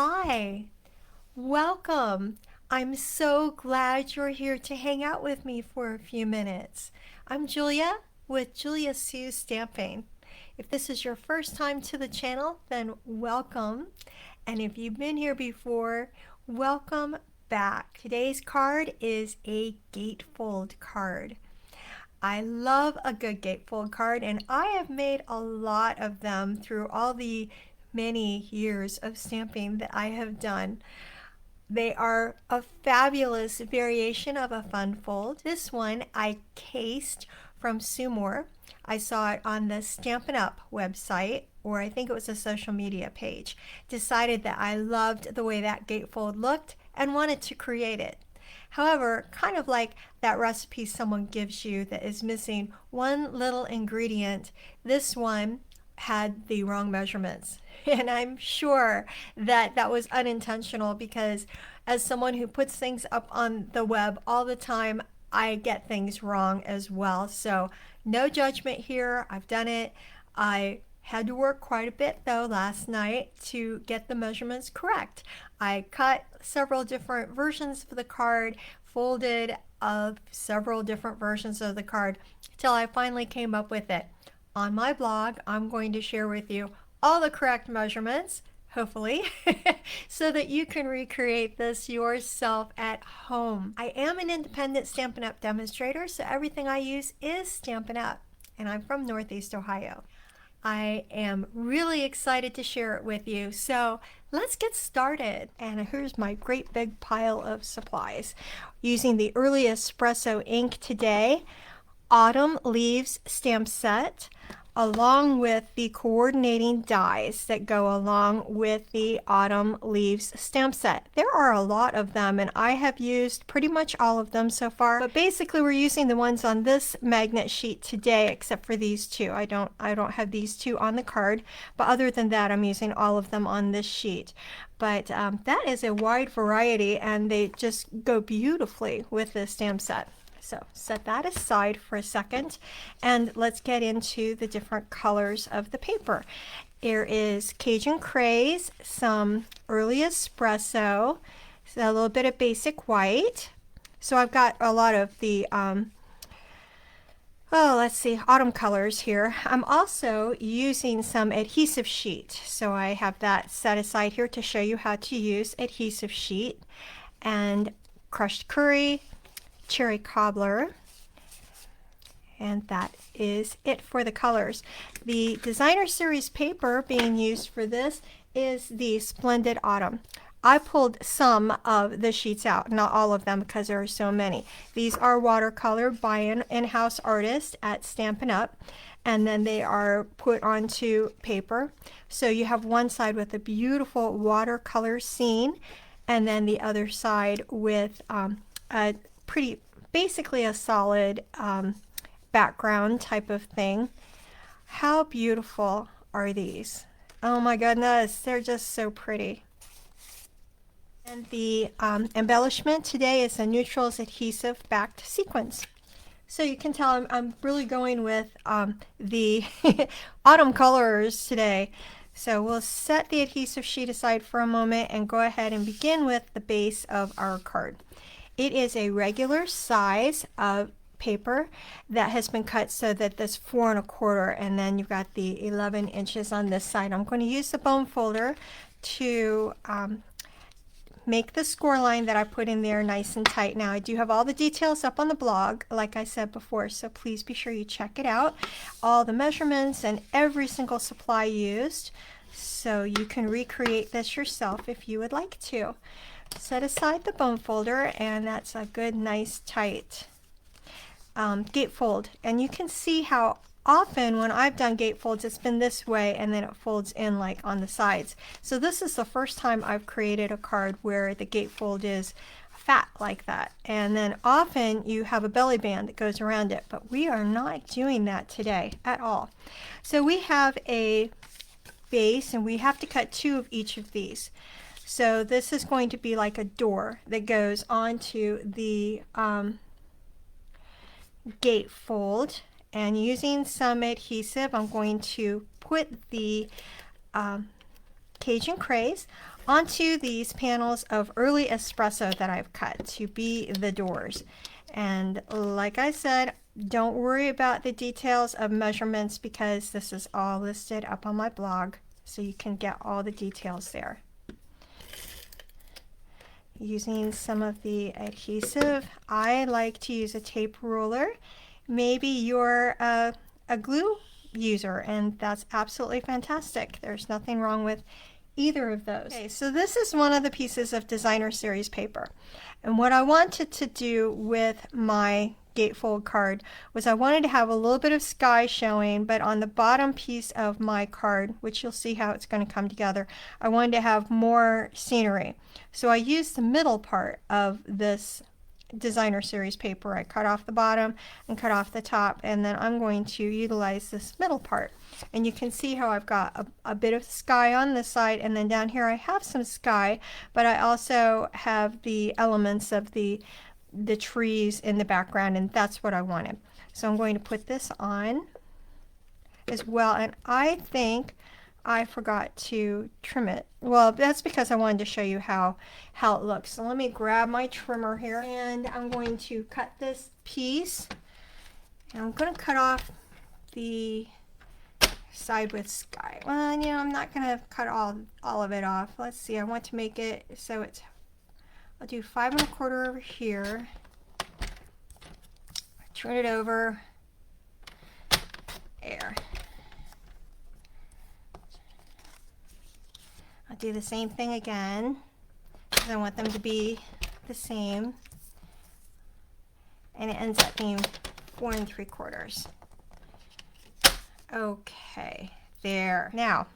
Hi, welcome. I'm so glad you're here to hang out with me for a few minutes. I'm Julia with Julia Sue Stamping. If this is your first time to the channel, then welcome. And if you've been here before, welcome back. Today's card is a gatefold card. I love a good gatefold card, and I have made a lot of them through all the many years of stamping that I have done. They are a fabulous variation of a fun fold. This one I cased from Sumor. I saw it on the Stampin' Up website, or I think it was a social media page. Decided that I loved the way that gatefold looked and wanted to create it. However, kind of like that recipe someone gives you that is missing one little ingredient, this one had the wrong measurements. And I'm sure that that was unintentional because as someone who puts things up on the web all the time, I get things wrong as well. So no judgment here. I've done it. I had to work quite a bit though last night to get the measurements correct. I cut several different versions of the card, folded several different versions of the card till I finally came up with it. On my blog, I'm going to share with you all the correct measurements, hopefully, so that you can recreate this yourself at home. I am an independent Stampin' Up! Demonstrator, so everything I use is Stampin' Up! And I'm from Northeast Ohio. I am really excited to share it with you. So let's get started. And here's my great big pile of supplies. Using the early Espresso ink today, Autumn Leaves stamp set, along with the coordinating dies that go along with the Autumn Leaves stamp set. There are a lot of them, and I have used pretty much all of them so far. But basically, we're using the ones on this magnet sheet today, except for these two. I don't have these two on the card, but other than that, I'm using all of them on this sheet. But that is a wide variety, and they just go beautifully with the stamp set. So set that aside for a second and let's get into the different colors of the paper. There is Cajun Craze, some early Espresso, a little bit of basic white. So I've got a lot of the, autumn colors here. I'm also using some adhesive sheet. So I have that set aside here to show you how to use adhesive sheet, and crushed curry, cherry cobbler, and that is it for the colors. The designer series paper being used for this is the Splendid Autumn. I pulled some of the sheets out, not all of them because there are so many. These are watercolored by an in-house artist at Stampin' Up, and then they are put onto paper. So you have one side with a beautiful watercolor scene, and then the other side with a basically a solid background type of thing. How beautiful are these? Oh my goodness, they're just so pretty. And the embellishment today is a Neutrals Adhesive-Backed Sequins. So you can tell I'm really going with the autumn colors today. So we'll set the adhesive sheet aside for a moment and go ahead and begin with the base of our card. It is a regular size of paper that has been cut so that that's 4 1/4, and then you've got the 11 inches on this side. I'm going to use the bone folder to make the score line that I put in there nice and tight. Now I do have all the details up on the blog, like I said before, so please be sure you check it out. All the measurements and every single supply used, so you can recreate this yourself if you would like to. Set aside the bone folder, and that's a good, nice, tight gatefold. And you can see how often when I've done gatefolds, it's been this way, and then it folds in like on the sides. So this is the first time I've created a card where the gatefold is fat like that. And then often you have a belly band that goes around it, but we are not doing that today at all. So we have a base, and we have to cut 2 of each of these. So this is going to be like a door that goes onto the gatefold. And using some adhesive, I'm going to put the Cajun Craze onto these panels of early espresso that I've cut to be the doors. And like I said, don't worry about the details of measurements because this is all listed up on my blog, so you can get all the details there. Using some of the adhesive, I like to use a tape ruler. Maybe you're a glue user, and that's absolutely fantastic. There's nothing wrong with either of those. Okay, so this is one of the pieces of designer series paper. And what I wanted to do with my gatefold card was I wanted to have a little bit of sky showing, but on the bottom piece of my card, which you'll see how it's going to come together, I wanted to have more scenery. So I used the middle part of this designer series paper. I cut off the bottom and cut off the top, and then I'm going to utilize this middle part. And you can see how I've got a bit of sky on this side, and then down here I have some sky, but I also have the elements of the trees in the background, and that's what I wanted. So I'm going to put this on as well, and I think I forgot to trim it. Well, that's because I wanted to show you how it looks. So let me grab my trimmer here, and I'm going to cut this piece, and I'm going to cut off the side with sky. Well, you know, I'm not going to cut all of it off. Let's see, I want to make it so it's, I'll do 5 1/4 over here, turn it over, there. I'll do the same thing again because I want them to be the same, and it ends up being 4 3/4. Okay, there. Now,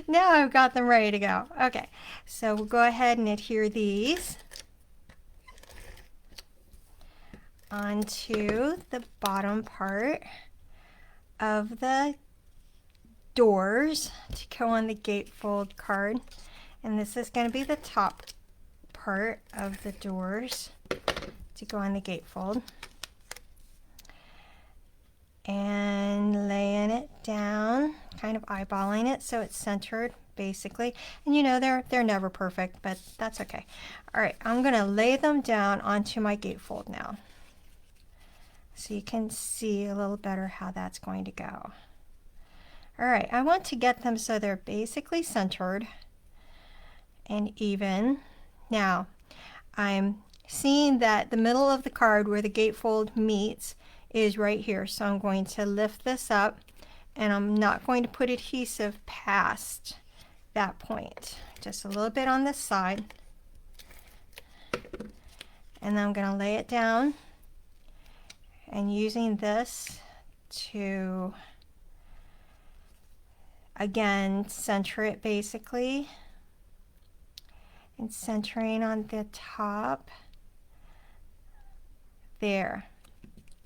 now I've got them ready to go. Okay, so we'll go ahead and adhere these onto the bottom part of the doors to go on the gatefold card, and this is going to be the top part of the doors to go on the gatefold, and laying it down, kind of eyeballing it so it's centered basically. And you know, they're never perfect, but that's okay. All right, I'm going to lay them down onto my gatefold now so you can see a little better how that's going to go. All right, I want to get them so they're basically centered and even. Now, I'm seeing that the middle of the card where the gatefold meets is right here, so I'm going to lift this up, and I'm not going to put adhesive past that point. Just a little bit on this side, and then I'm going to lay it down, and using this to again center it basically, and centering on the top there.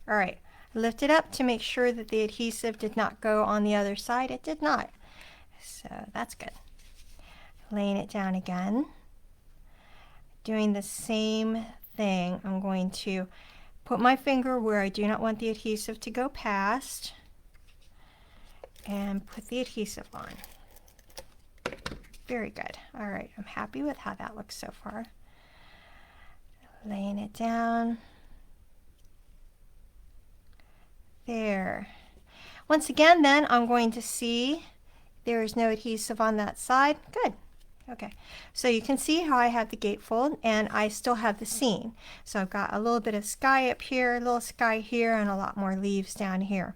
All right, lift it up to make sure that the adhesive did not go on the other side. It did not, so that's good. Laying it down again, doing the same thing. I'm going to put my finger where I do not want the adhesive to go past, and put the adhesive on. Very good. All right, I'm happy with how that looks so far. Laying it down. There. Once again, then I'm going to see there is no adhesive on that side. Good. Okay, so you can see how I have the gatefold and I still have the scene. So I've got a little bit of sky up here, a little sky here, and a lot more leaves down here.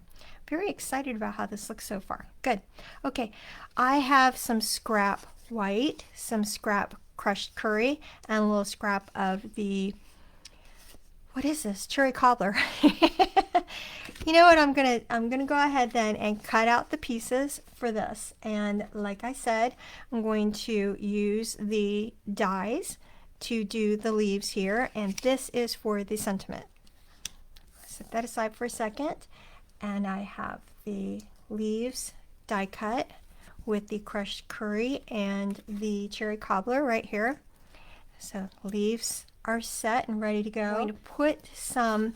Very excited about how this looks so far. Good. Okay, I have some scrap white, some scrap crushed curry, and a little scrap of the, what is this? Cherry cobbler. You know what, I'm gonna go ahead then and cut out the pieces for this. And like I said, I'm going to use the dies to do the leaves here, and this is for the sentiment. Set that aside for a second, and I have the leaves die cut with the crushed curry and the cherry cobbler right here. So leaves are set and ready to go. I'm going to put some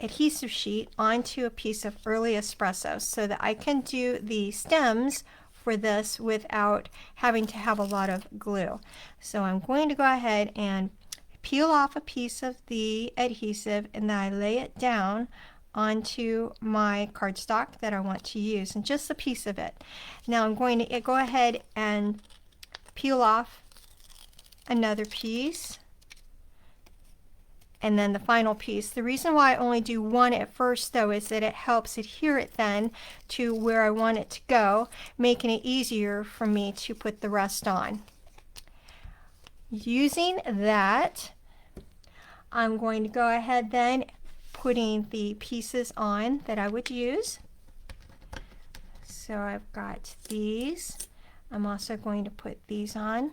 adhesive sheet onto a piece of early espresso so that I can do the stems for this without having to have a lot of glue. So I'm going to go ahead and peel off a piece of the adhesive, and then I lay it down onto my cardstock that I want to use, and just a piece of it. Now I'm going to go ahead and peel off another piece, and then the final piece. The reason why I only do one at first though is that it helps adhere it then to where I want it to go, making it easier for me to put the rest on. Using that, I'm going to go ahead then putting the pieces on that I would use. So I've got these. I'm also going to put these on.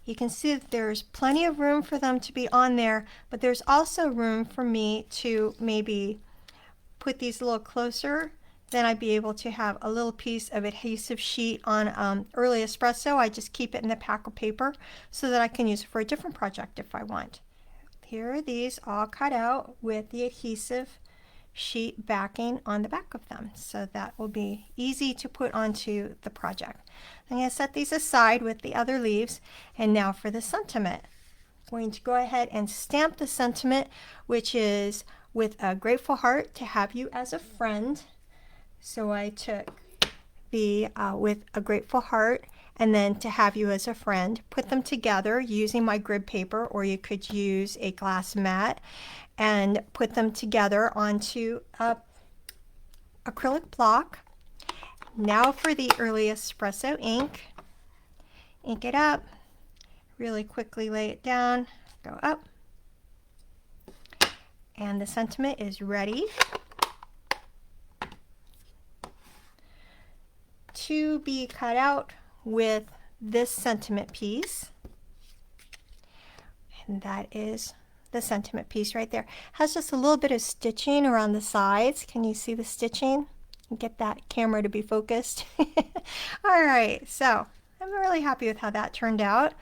You can see that there's plenty of room for them to be on there, but there's also room for me to maybe put these a little closer. Then I'd be able to have a little piece of adhesive sheet on early espresso. I just keep it in the pack of paper so that I can use it for a different project if I want. Here are these all cut out with the adhesive sheet backing on the back of them, so that will be easy to put onto the project. I'm going to set these aside with the other leaves, and now for the sentiment. I'm going to go ahead and stamp the sentiment, which is with a grateful heart to have you as a friend. So I took the with a grateful heart and then to have you as a friend, put them together using my grid paper, or you could use a glass mat, and put them together onto a acrylic block. Now for the early espresso ink. Ink it up, really quickly lay it down, go up, and the sentiment is ready to be cut out with this sentiment piece. And that is the sentiment piece right there. Has just a little bit of stitching around the sides. Can you see the stitching? Get that camera to be focused. All right, so I'm really happy with how that turned out.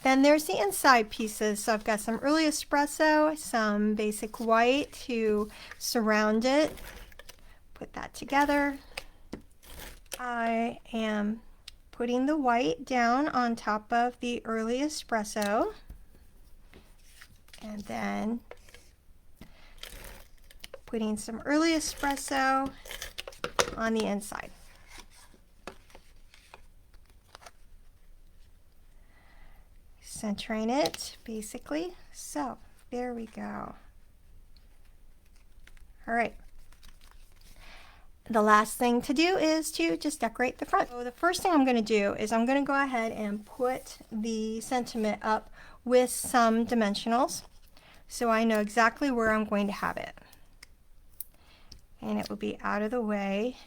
Then there's the inside pieces. So I've got some early espresso, some basic white to surround it. Put that together. I am putting the white down on top of the early espresso, and then putting some early espresso on the inside. Centering it basically. So there we go. All right. The last thing to do is to just decorate the front. So the first thing I'm going to do is I'm going to go ahead and put the sentiment up with some dimensionals so I know exactly where I'm going to have it. And it will be out of the way.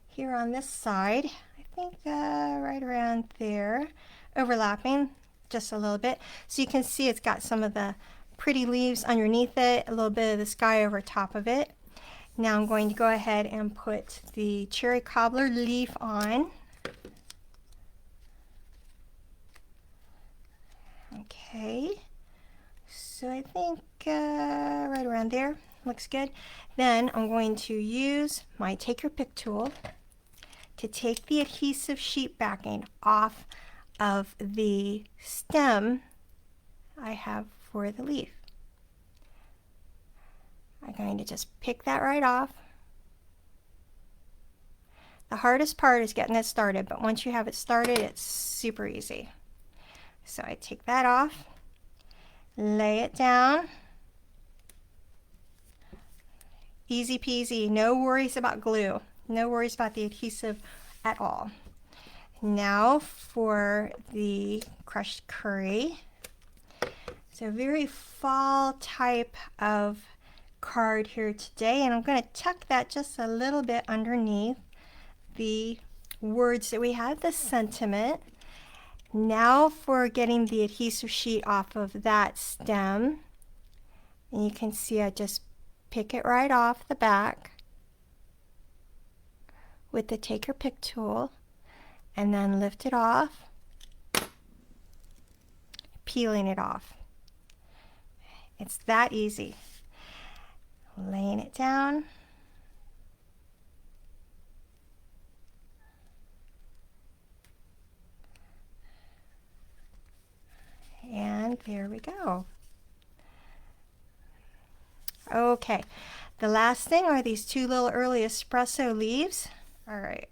Here on this side, I think right around there, overlapping just a little bit. So you can see it's got some of the pretty leaves underneath it, a little bit of the sky over top of it. Now I'm going to go ahead and put the cherry cobbler leaf on. Okay, so I think right around there looks good. Then I'm going to use my take your pick tool to take the adhesive sheet backing off of the stem I have for the leaf. I'm going to just pick that right off. The hardest part is getting it started, but once you have it started, it's super easy. So I take that off, lay it down. Easy peasy, no worries about glue, no worries about the adhesive at all. Now for the crushed curry. It's a very fall type of card here today, and I'm going to tuck that just a little bit underneath the words that we have, the sentiment. Now for getting the adhesive sheet off of that stem, and you can see I just pick it right off the back with the take your pick tool, and then lift it off, peeling it off. It's that easy. laying it down. And there we go. Okay, the last thing are these two little early espresso leaves. All right.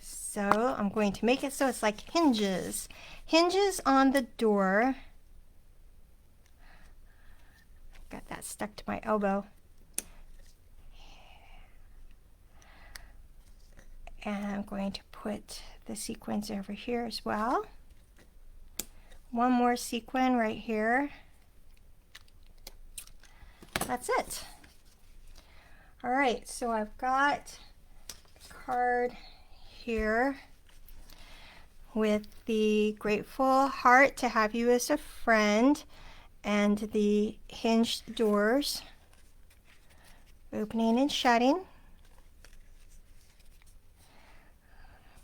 So I'm going to make it so it's like hinges. Hinges on the door. Got that stuck to my elbow. And I'm going to put the sequins over here as well. One more sequin right here. That's it. All right, so I've got a card here with the grateful heart to have you as a friend and the hinged doors opening and shutting.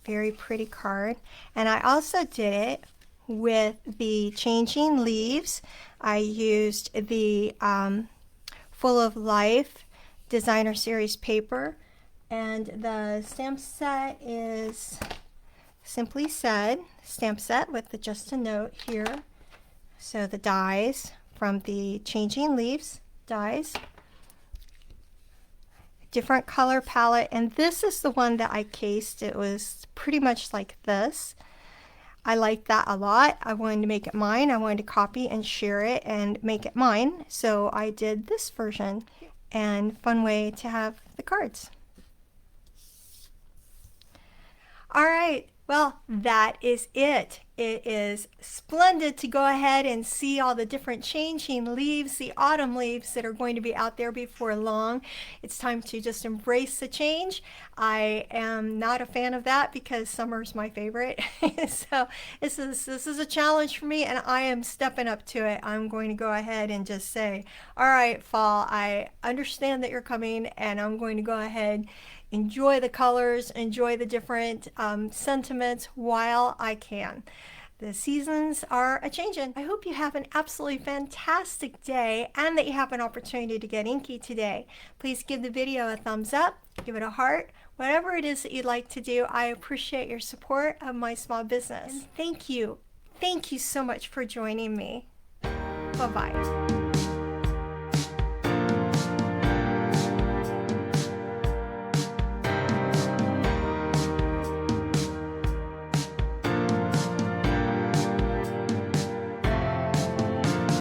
Very pretty card. And I also did it with the changing leaves. I used the Full of Life Designer Series paper, and the stamp set is Simply Said stamp set with just a note here. So the dies from the changing leaves dies, different color palette, and this is the one that I cased. It was pretty much like this. I like that a lot. I wanted to make it mine. I wanted to copy and share it and make it mine, so I did this version. And fun way to have the cards. All right, well, that is it. It is splendid to go ahead and see all the different changing leaves, the autumn leaves that are going to be out there before long. It's time to just embrace the change. I am not a fan of that because summer's my favorite. So this is a challenge for me, and I am stepping up to it. I'm going to go ahead and just say, all right, fall, I understand that you're coming, and I'm going to go ahead, enjoy the colors, enjoy the different sentiments while I can. The seasons are a-changing. I hope you have an absolutely fantastic day and that you have an opportunity to get inky today. Please give the video a thumbs up, give it a heart, whatever it is that you'd like to do. I appreciate your support of my small business. And thank you so much for joining me. Bye-bye.